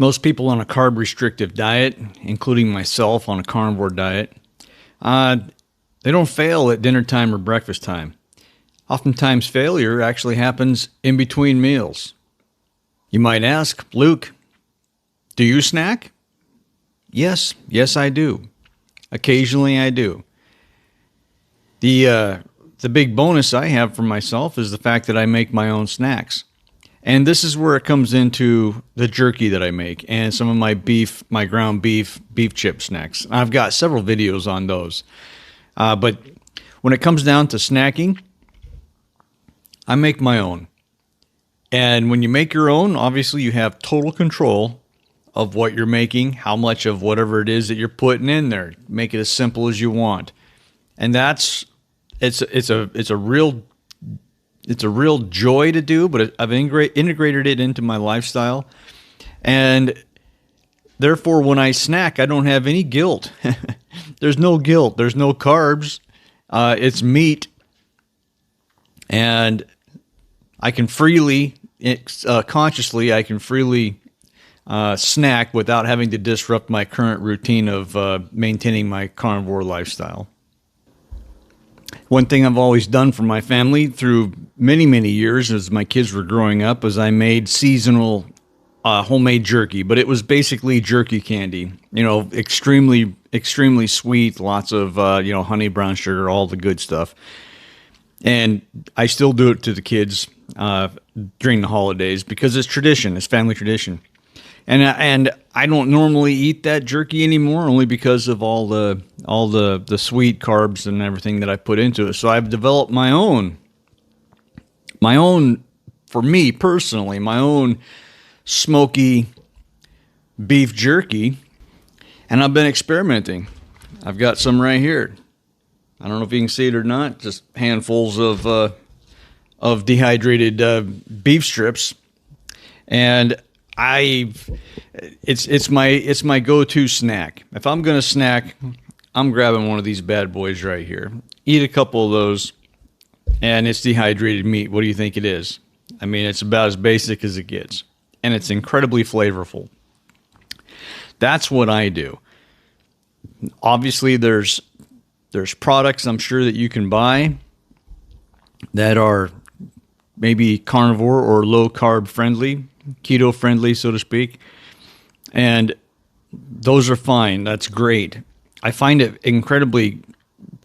Most people on a carb restrictive diet, including myself on a carnivore diet, they don't fail at dinner time or breakfast time. Oftentimes failure actually happens in between meals. You might ask, Luke, do you snack? Yes, I do. Occasionally I do. The big bonus I have for myself is the fact that I make my own snacks. And this is where it comes into the jerky that I make and some of my ground beef chip snacks. I've got several videos on those. But when it comes down to snacking, I make my own. And when you make your own, obviously you have total control of what you're making, how much of whatever it is that you're putting in there. Make it as simple as you want. And it's a real joy to do, but I've integrated it into my lifestyle. And therefore, when I snack, I don't have any guilt. There's no guilt. There's no carbs. It's meat. And I can freely, consciously, snack without having to disrupt my current routine of maintaining my carnivore lifestyle. One thing I've always done for my family through many, many years as my kids were growing up was I made seasonal homemade jerky, but it was basically jerky candy, extremely, extremely sweet, lots of, honey, brown sugar, all the good stuff. And I still do it to the kids during the holidays because it's tradition, it's family tradition. And I don't normally eat that jerky anymore, only because of all the sweet carbs and everything that I put into it. So I've developed my own, for me personally, my own smoky beef jerky, and I've been experimenting. I've got some right here. I don't know if you can see it or not. Just handfuls of dehydrated beef strips, and it's my go-to snack. If I'm gonna snack, I'm grabbing one of these bad boys right here. Eat a couple of those, and it's dehydrated meat. What do you think it is? I mean, it's about as basic as it gets, and it's incredibly flavorful. That's what I do. Obviously, there's products I'm sure that you can buy that are maybe carnivore or low carb friendly, keto friendly, so to speak. And those are fine. That's great. I find it incredibly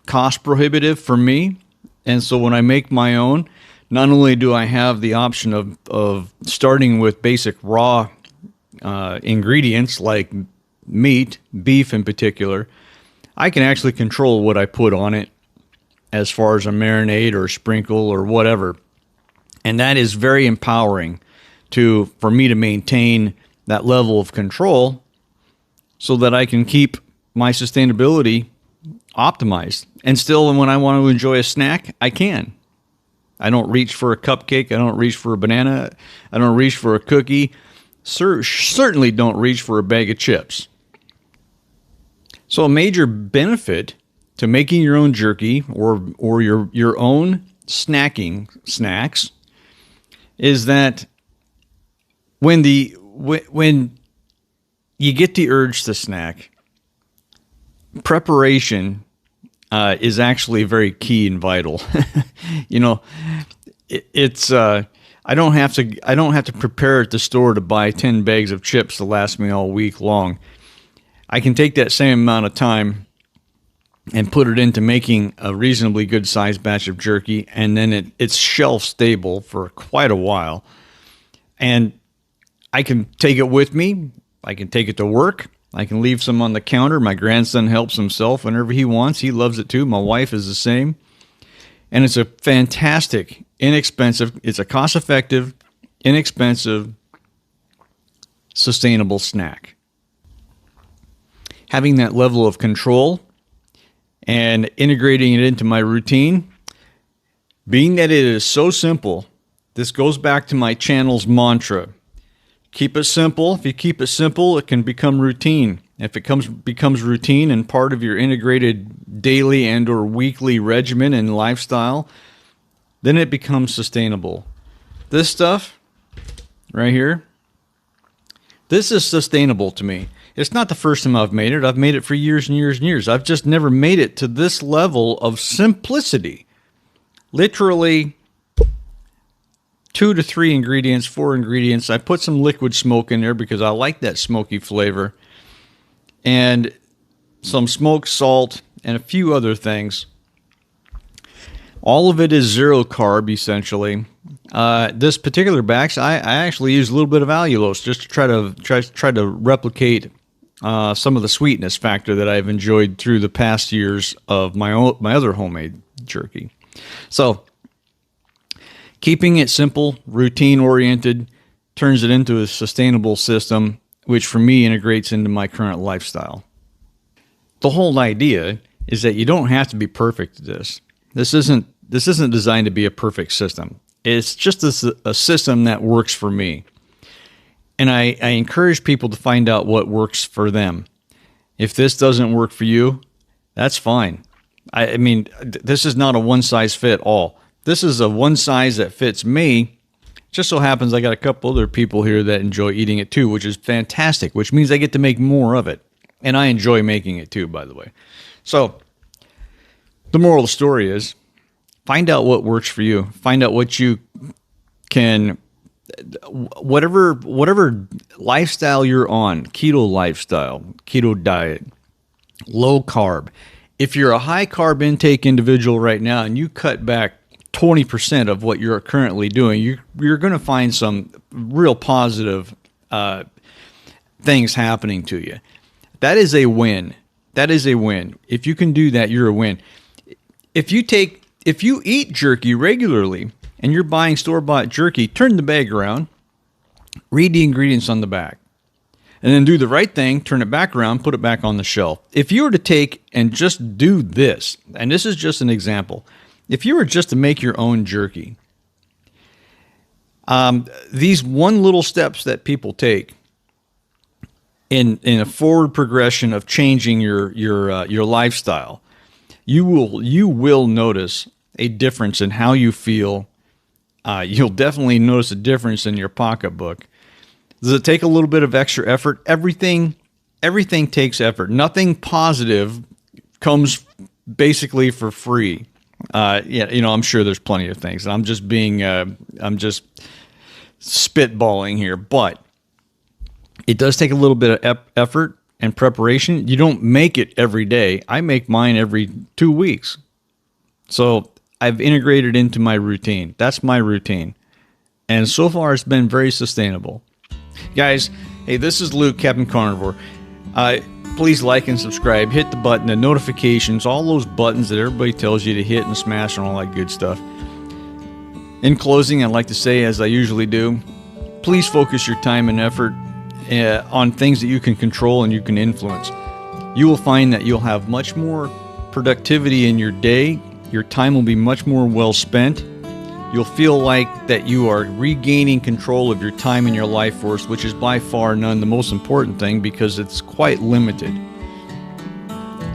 cost prohibitive for me. And so when I make my own, not only do I have the option of starting with basic raw ingredients like meat, beef in particular, I can actually control what I put on it as far as a marinade or sprinkle or whatever. And that is very empowering for me to maintain that level of control so that I can keep my sustainability optimized. And still, when I want to enjoy a snack, I can. I don't reach for a cupcake. I don't reach for a banana. I don't reach for a cookie. Certainly don't reach for a bag of chips. So a major benefit to making your own jerky or your own snacks is that when you get the urge to snack, preparation is actually very key and vital. I don't have to prepare at the store to buy 10 bags of chips to last me all week long. I can take that same amount of time and put it into making a reasonably good sized batch of jerky, and then it's shelf stable for quite a while. And I can take it with me. I can take it to work. I can leave some on the counter. My grandson helps himself whenever he wants. He loves it too. My wife is the same. And it's a fantastic, inexpensive, it's a cost-effective, inexpensive, sustainable snack. Having that level of control and integrating it into my routine, being that it is so simple, this goes back to my channel's mantra. Keep it simple. If you keep it simple, it can become routine. If it becomes routine and part of your integrated daily and or weekly regimen and lifestyle, then it becomes sustainable. This stuff right here, This is sustainable to me. It's not the first time I've made it. I've made it for years and years and years. I've just never made it to this level of simplicity. Literally 2 to 3 ingredients, 4 ingredients. I put some liquid smoke in there because I like that smoky flavor. And some smoked salt and a few other things. All of it is 0 carb, essentially. This particular batch, I actually use a little bit of allulose just to try to replicate some of the sweetness factor that I've enjoyed through the past years of my other homemade jerky. So, keeping it simple, routine-oriented, turns it into a sustainable system, which for me integrates into my current lifestyle. The whole idea is that you don't have to be perfect at this. This isn't designed to be a perfect system. It's just a system that works for me. And I encourage people to find out what works for them. If this doesn't work for you, that's fine. I mean, this is not a one-size-fits-all. This is a one size that fits me. Just so happens I got a couple other people here that enjoy eating it too, which is fantastic, which means I get to make more of it. And I enjoy making it too, by the way. So, the moral of the story is, find out what works for you. Find out what you can, whatever lifestyle you're on, keto lifestyle, keto diet, low carb. If you're a high carb intake individual right now and you cut back 20% of what you're currently doing, you're going to find some real positive things happening to you. That is a win. That is a win. If you can do that, you're a win. If you eat jerky regularly and you're buying store-bought jerky, turn the bag around, read the ingredients on the back, and then do the right thing, turn it back around, put it back on the shelf. If you were to take and just do this, and this is just an example, if you were just to make your own jerky, these one little steps that people take in a forward progression of changing your lifestyle, you will notice a difference in how you feel. You'll definitely notice a difference in your pocketbook. Does it take a little bit of extra effort? Everything takes effort. Nothing positive comes basically for free. Yeah, I'm sure there's plenty of things. I'm just spitballing here, but it does take a little bit of effort and preparation. You don't make it every day. I make mine every 2 weeks. So I've integrated into my routine. That's my routine. And so far it's been very sustainable. Guys, hey, this is Luke, Captain Carnivore. Please like and subscribe. Hit the button, the notifications, all those buttons that everybody tells you to hit and smash and all that good stuff. In closing, I'd like to say, as I usually do, please focus your time and effort on things that you can control and you can influence. You will find that you'll have much more productivity in your day. Your time will be much more well spent. You'll feel like that you are regaining control of your time and your life force, which is by far none the most important thing because it's quite limited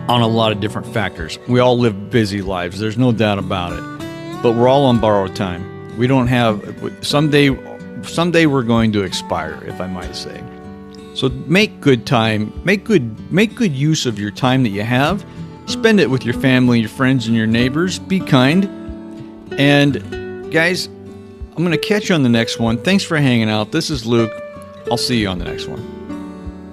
on a lot of different factors. We all live busy lives. There's no doubt about it. But we're all on borrowed time. We don't have, someday we're going to expire, if I might say. So make good time, make good use of your time that you have. Spend it with your family, your friends, and your neighbors. Be kind. And guys, I'm going to catch you on the next one. Thanks for hanging out. This is Luke. I'll see you on the next one.